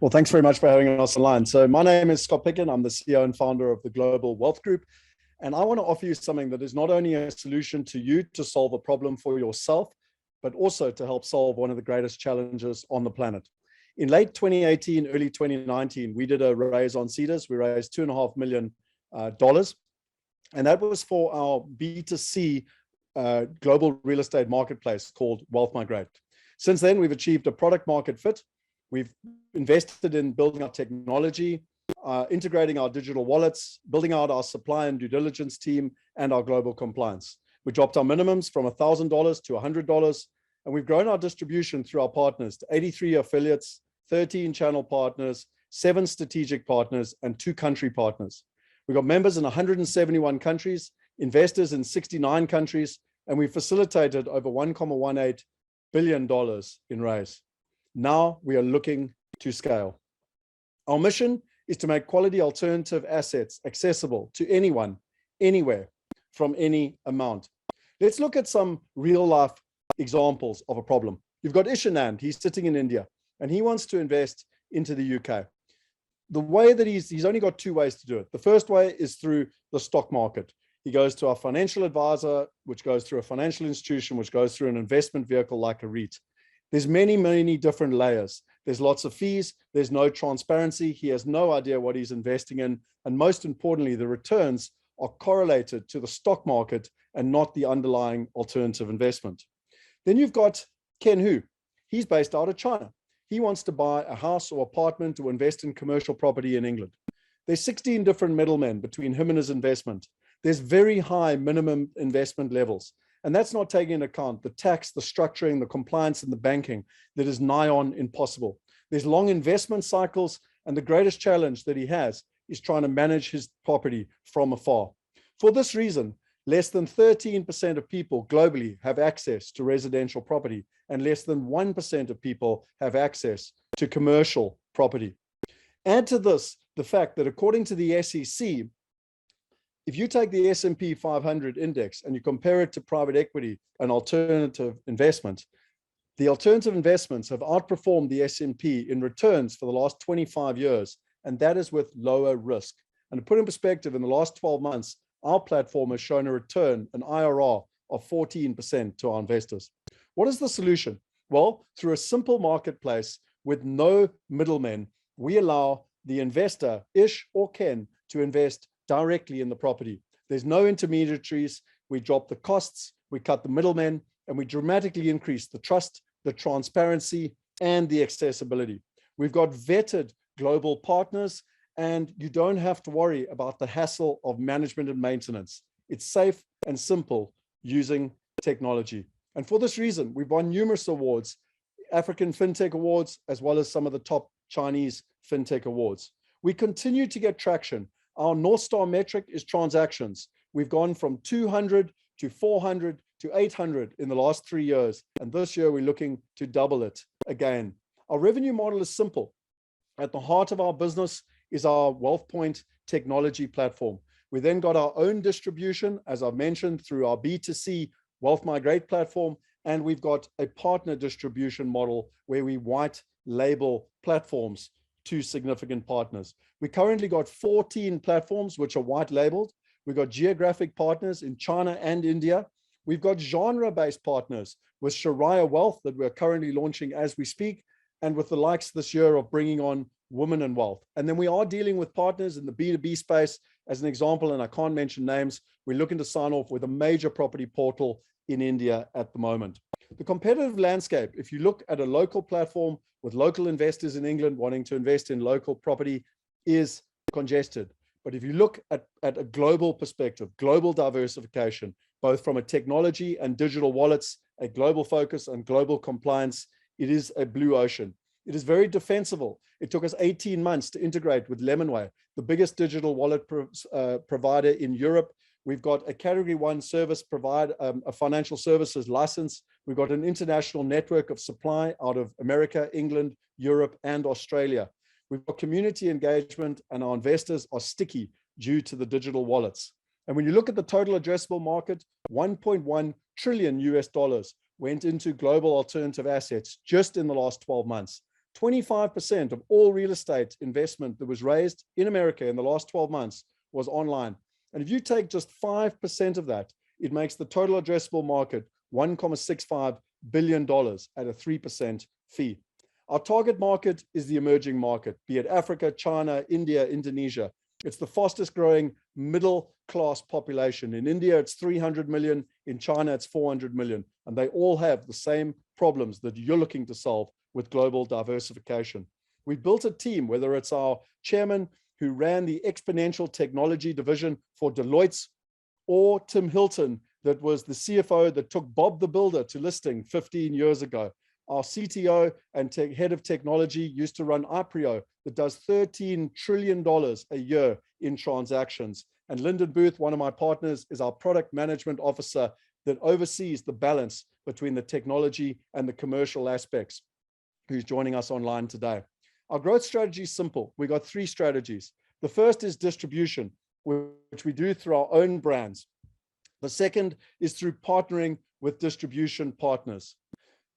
Well, thanks very much for having us online. So my name is Scott Picken. I'm the CEO and founder of the Global Wealth Group. And I want to offer you something that is not only a solution to you to solve a problem for yourself, but also to help solve one of the greatest challenges on the planet. In late 2018, early 2019, we did a raise on Seedrs. We raised $2.5 million. And that was for our B2C global real estate marketplace called Wealth Migrate. Since then, we've achieved a product market fit. We've invested in building our technology, integrating our digital wallets, building out our supply and due diligence team, and our global compliance. We dropped our minimums from $1,000 to $100, and we've grown our distribution through our partners to 83 affiliates, 13 channel partners, 7 strategic partners, and 2 country partners. We've got members in 171 countries, investors in 69 countries, and we facilitated over $1.18 billion in raise. Now we are looking to scale. Our mission is to make quality alternative assets accessible to anyone, anywhere, from any amount. Let's look at some real life examples of a problem. You've got Ishanand, he's sitting in India, and he wants to invest into the UK. The way that he's only got 2 ways to do it. The first way is through the stock market. He goes to a financial advisor, which goes through a financial institution, which goes through an investment vehicle like a REIT. There's many, many different layers. There's lots of fees. There's no transparency. He has no idea what he's investing in. And most importantly, the returns are correlated to the stock market and not the underlying alternative investment. Then you've got Ken Hu. He's based out of China. He wants to buy a house or apartment or invest in commercial property in England. There's 16 different middlemen between him and his investment. There's very high minimum investment levels. And that's not taking into account the tax, the structuring, the compliance, and the banking that is nigh on impossible. There's long investment cycles, and the greatest challenge that he has is trying to manage his property from afar. For this reason, less than 13% of people globally have access to residential property, and less than 1% of people have access to commercial property. Add to this the fact that according to the SEC, if you take the S&P 500 index and you compare it to private equity and alternative investment, the alternative investments have outperformed the S&P in returns for the last 25 years, and that is with lower risk. And to put in perspective, in the last 12 months, our platform has shown a return, an IRR of 14% to our investors. What is the solution? Well, through a simple marketplace with no middlemen, we allow the investor, Ish or Ken, to invest directly in the property. There's no intermediaries. We drop the costs, we cut the middlemen, and we dramatically increase the trust, the transparency, and the accessibility. We've got vetted global partners, and you don't have to worry about the hassle of management and maintenance. It's safe and simple using technology. And for this reason, we've won numerous awards, African FinTech Awards, as well as some of the top Chinese FinTech Awards. We continue to get traction. Our North Star metric is transactions. We've gone from 200 to 400 to 800 in the last 3 years. And this year, we're looking to double it again. Our revenue model is simple. At the heart of our business is our WealthPoint technology platform. We then got our own distribution, as I've mentioned, through our B2C Wealth Migrate platform. And we've got a partner distribution model where we white label platforms to significant partners. We currently got 14 platforms which are white labeled. We've got geographic partners in China and India. We've got genre-based partners with Sharia Wealth that we're currently launching as we speak, and with the likes this year of bringing on Women in Wealth. And then we are dealing with partners in the B2B space. As an example, and I can't mention names, we're looking to sign off with a major property portal in India at the moment. The competitive landscape, if you look at a local platform with local investors in England wanting to invest in local property, is congested. But if you look at a global perspective, global diversification, both from a technology and digital wallets, a global focus and global compliance, it is a blue ocean. It is very defensible. It took us 18 months to integrate with Lemonway, the biggest digital wallet provider in Europe. We've got a category 1 service provider, a financial services license. We've got an international network of supply out of America, England, Europe, and Australia. We've got community engagement, and our investors are sticky due to the digital wallets. And when you look at the total addressable market, $1.1 trillion US went into global alternative assets just in the last 12 months. 25% of all real estate investment that was raised in America in the last 12 months was online. And if you take just 5% of that, it makes the total addressable market $1.65 billion at a 3% fee. Our target market is the emerging market, be it Africa, China, India, Indonesia. It's the fastest growing middle class population. In India, it's 300 million. In China, it's 400 million. And they all have the same problems that you're looking to solve with global diversification. We built a team, whether it's our chairman who ran the exponential technology division for Deloitte, or Tim Hilton, that was the CFO that took Bob the Builder to listing 15 years ago. Our CTO and head of technology used to run Aprio that does $13 trillion a year in transactions. And Lyndon Booth, one of my partners, is our product management officer that oversees the balance between the technology and the commercial aspects, who's joining us online today. Our growth strategy is simple. We got 3 strategies. The first is distribution, which we do through our own brands. The second is through partnering with distribution partners.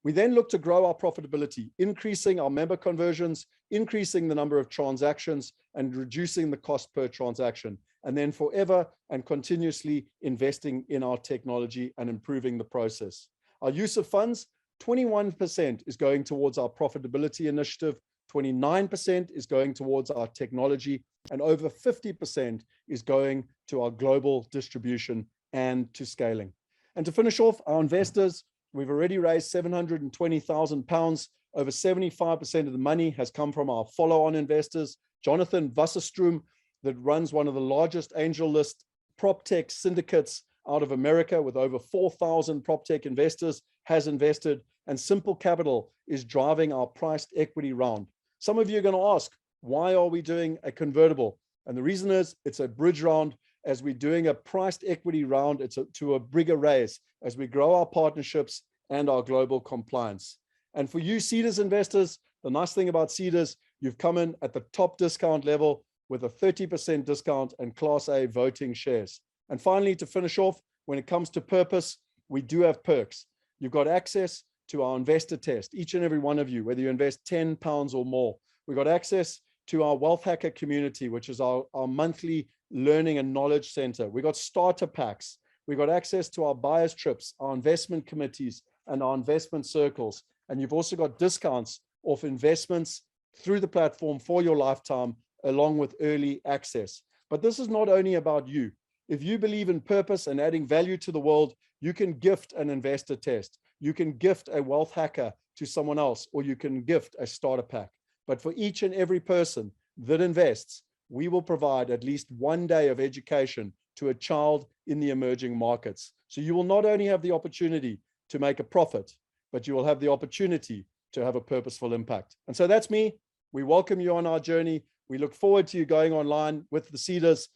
We then look to grow our profitability, increasing our member conversions, increasing the number of transactions, and reducing the cost per transaction, and then forever and continuously investing in our technology and improving the process. Our use of funds, 21% is going towards our profitability initiative, 29% is going towards our technology, and over 50% is going to our global distribution and to scaling. And to finish off, our investors, we've already raised £720,000. Over 75% of the money has come from our follow-on investors. Jonathan Wasserstrom, that runs one of the largest angel list prop tech syndicates out of America with over 4,000 prop tech investors, has invested, and Simple Capital is driving our priced equity round. Some of you are going to ask, why are we doing a convertible? And the reason is it's a bridge round. As we're doing a priced equity round, it's to a bigger raise as we grow our partnerships and our global compliance. And for you Seedrs investors, the nice thing about Seedrs, you've come in at the top discount level with a 30% discount and Class A voting shares. And finally, to finish off, when it comes to purpose, we do have perks. You've got access to our investor test, each and every one of you, whether you invest £10 or more. We've got access to our Wealth Hacker community, which is our monthly learning and knowledge center. We got starter packs. We got access to our buyers trips, our investment committees, and our investment circles. And you've also got discounts off investments through the platform for your lifetime, along with early access. But this is not only about you. If you believe in purpose and adding value to the world, you can gift an investor test. You can gift a wealth hacker to someone else, or you can gift a starter pack. But for each and every person that invests, we will provide at least 1 day of education to a child in the emerging markets. So you will not only have the opportunity to make a profit, but you will have the opportunity to have a purposeful impact. And so that's me. We welcome you on our journey. We look forward to you going online with the Seedrs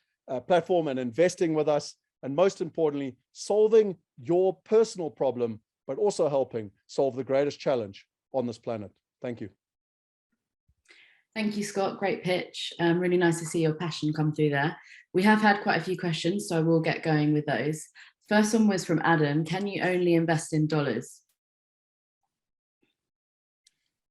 platform and investing with us. And most importantly, solving your personal problem, but also helping solve the greatest challenge on this planet. Thank you. Thank you, Scott. Great pitch. Really nice to see your passion come through there. We have had quite a few questions, so I will get going with those. First one was from Adam. Can you only invest in dollars?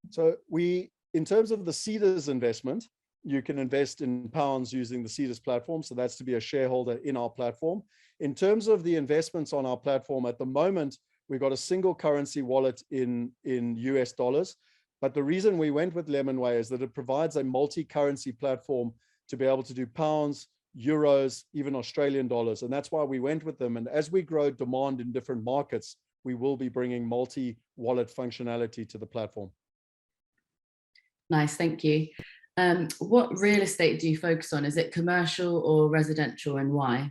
So in terms of the Seedrs investment, you can invest in pounds using the Seedrs platform. So that's to be a shareholder in our platform. In terms of the investments on our platform, at the moment, we've got a single currency wallet in US dollars. But the reason we went with Lemonway is that it provides a multi-currency platform to be able to do pounds, euros, even Australian dollars. And that's why we went with them. And as we grow demand in different markets, we will be bringing multi-wallet functionality to the platform. Nice, thank you. What real estate do you focus on? Is it commercial or residential, and why?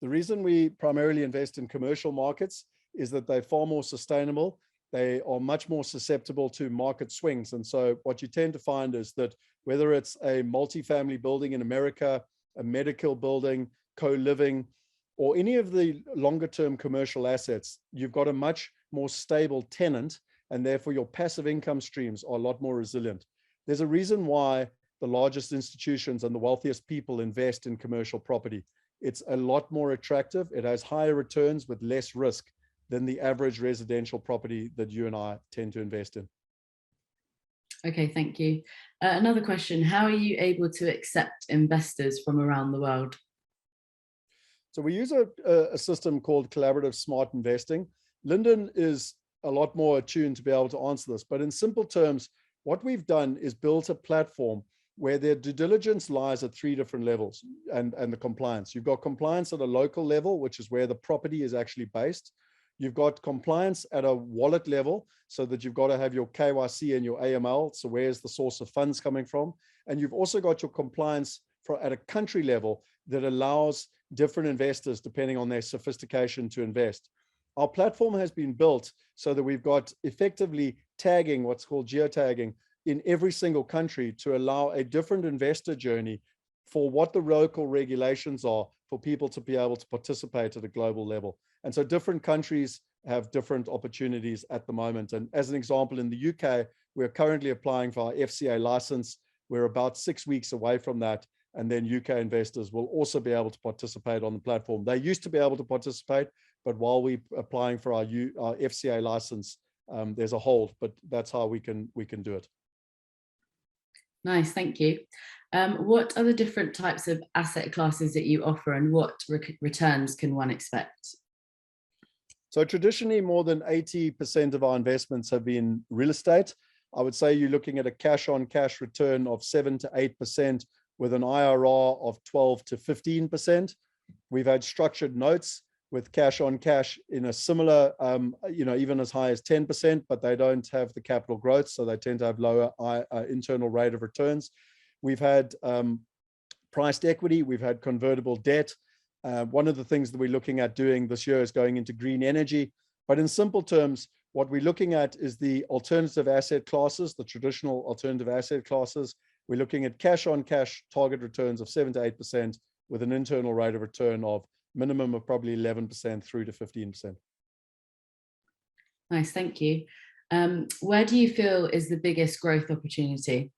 The reason we primarily invest in commercial markets is that they're far more sustainable. They are much more susceptible to market swings. And so what you tend to find is that whether it's a multifamily building in America, a medical building, co-living, or any of the longer term commercial assets, you've got a much more stable tenant, and therefore your passive income streams are a lot more resilient. There's a reason why the largest institutions and the wealthiest people invest in commercial property. It's a lot more attractive. It has higher returns with less risk than the average residential property that you and I tend to invest in. Okay, thank you. Another question, how are you able to accept investors from around the world? So we use a system called collaborative smart investing. Lyndon is a lot more attuned to be able to answer this, but in simple terms, what we've done is built a platform where their due diligence lies at 3 different levels and the compliance. You've got compliance at a local level, which is where the property is actually based. You've got compliance at a wallet level, so that you've got to have your KYC and your AML. So where's the source of funds coming from? And you've also got your compliance at a country level that allows different investors, depending on their sophistication, to invest. Our platform has been built so that we've got effectively tagging, what's called geotagging, in every single country to allow a different investor journey for what the local regulations are for people to be able to participate at a global level. And so different countries have different opportunities at the moment. And as an example, in the UK, we're currently applying for our FCA license. We're about 6 weeks away from that. And then UK investors will also be able to participate on the platform. They used to be able to participate, but while we're applying for our FCA license, there's a hold, but that's how we can do it. Nice, thank you. What are the different types of asset classes that you offer, and what returns can one expect? So traditionally, more than 80% of our investments have been real estate. I would say you're looking at a cash on cash return of 7 to 8% with an IRR of 12 to 15%. We've had structured notes with cash on cash in a similar, even as high as 10%, but they don't have the capital growth, so they tend to have lower internal rate of returns. We've had priced equity, we've had convertible debt. One of the things that we're looking at doing this year is going into green energy. But in simple terms, what we're looking at is the alternative asset classes, the traditional alternative asset classes. We're looking at cash on cash target returns of 7 to 8% with an internal rate of return of minimum of probably 11% through to 15%. Nice, thank you. Where do you feel is the biggest growth opportunity?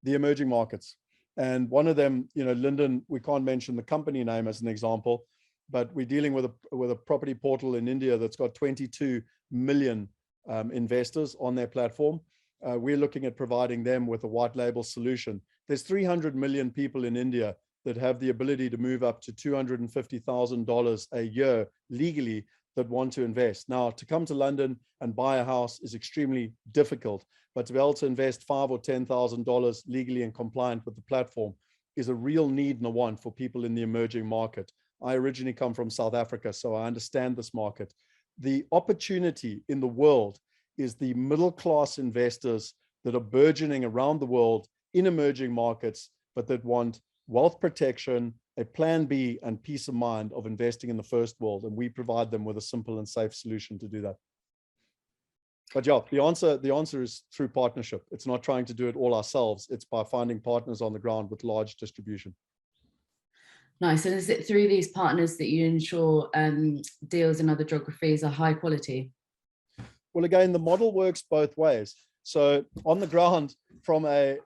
The emerging markets. And one of them, Lyndon, we can't mention the company name as an example, but we're dealing with a property portal in India that's got 22 million investors on their platform. We're looking at providing them with a white label solution. There's 300 million people in India that have the ability to move up to $250,000 a year legally that want to invest. Now, to come to London and buy a house is extremely difficult, but to be able to invest $5,000 or $10,000 legally and compliant with the platform is a real need and a want for people in the emerging market. I originally come from South Africa, so I understand this market. The opportunity in the world is the middle-class investors that are burgeoning around the world in emerging markets, but that want wealth protection, a plan B, and peace of mind of investing in the first world. And we provide them with a simple and safe solution to do that. But yeah, the answer is through partnership. It's not trying to do it all ourselves. It's by finding partners on the ground with large distribution. Nice. And is it through these partners that you ensure deals in other geographies are high quality? Well, again, the model works both ways. So on the ground, from a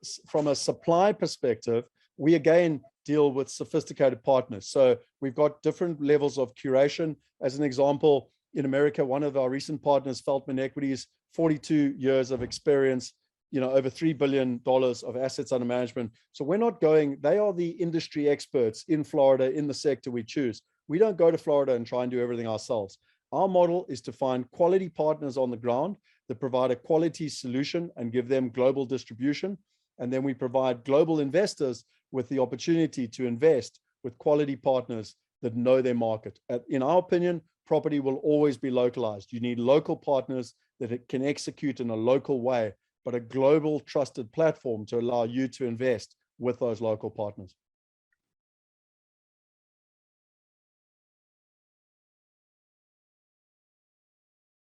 supply perspective, we again deal with sophisticated partners. So we've got different levels of curation. As an example, in America, one of our recent partners, Feltman Equities, 42 years of experience, over $3 billion of assets under management. So we're not going, they are the industry experts in Florida, in the sector we choose. We don't go to Florida and try and do everything ourselves. Our model is to find quality partners on the ground that provide a quality solution and give them global distribution. And then we provide global investors with the opportunity to invest with quality partners that know their market. In our opinion, property will always be localized. You need local partners that it can execute in a local way, but a global trusted platform to allow you to invest with those local partners.